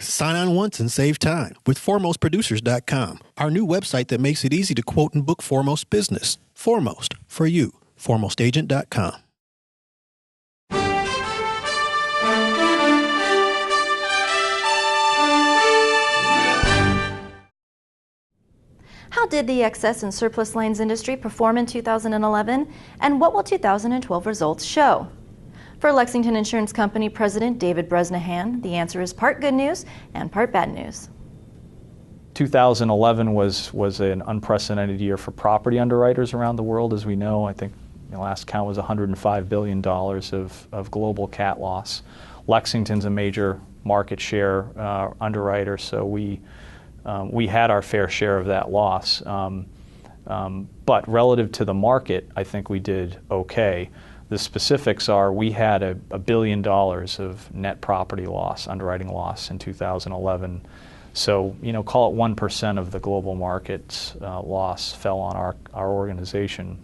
Sign on once and save time with ForemostProducers.com, our new website that makes it easy to quote and book Foremost business. Foremost, for you. ForemostAgent.com. How did the excess and surplus lines industry perform in 2011, and what will 2012 results show? For Lexington Insurance Company President David Bresnahan, the answer is part good news and part bad news. 2011 was an unprecedented year for property underwriters around the world. As we know, I think the last count was $105 billion of global cat loss. Lexington's a major market share underwriter, so we had our fair share of that loss. But relative to the market, I think we did okay. The specifics are we had $1 billion of net property loss, underwriting loss in 2011. So, call it 1% of the global market's loss fell on our organization.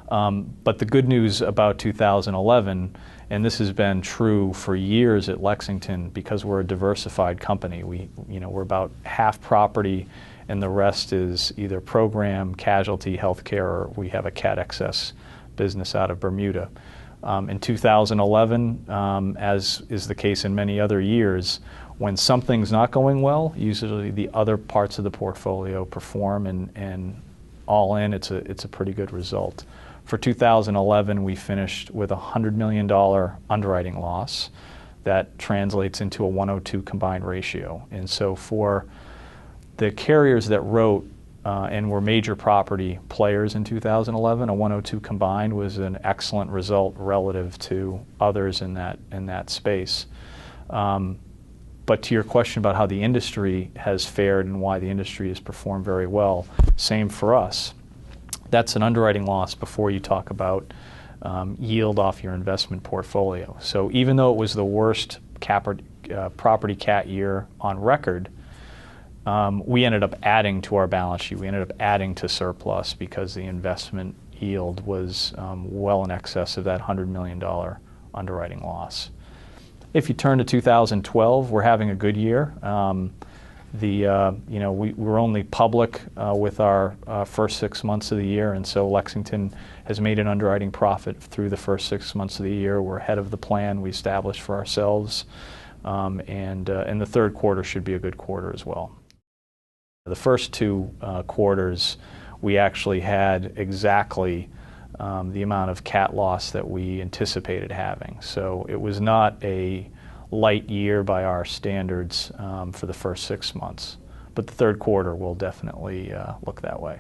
But the good news about 2011, and this has been true for years at Lexington because we're a diversified company. We're about half property and the rest is either program, casualty, healthcare, or we have a cat excess business out of Bermuda. In 2011, as is the case in many other years, when something's not going well, usually the other parts of the portfolio perform, and all in, it's a pretty good result. For 2011, we finished with a $100 million underwriting loss. That translates into a 102 combined ratio. And so for the carriers that wrote and were major property players in 2011, a 102 combined was an excellent result relative to others in that space. But to your question about how the industry has fared and why the industry has performed very well, same for us. That's an underwriting loss before you talk about yield off your investment portfolio. So even though it was the worst property cat year on record, we ended up adding to our balance sheet. We ended up adding to surplus because the investment yield was well in excess of that $100 million underwriting loss. If you turn to 2012, we're having a good year. We were only public with our first 6 months of the year, and so Lexington has made an underwriting profit through the first 6 months of the year. We're ahead of the plan we established for ourselves, and the third quarter should be a good quarter as well. The first two quarters, we actually had exactly the amount of cat loss that we anticipated having. So it was not a light year by our standards for the first 6 months. But the third quarter will definitely look that way.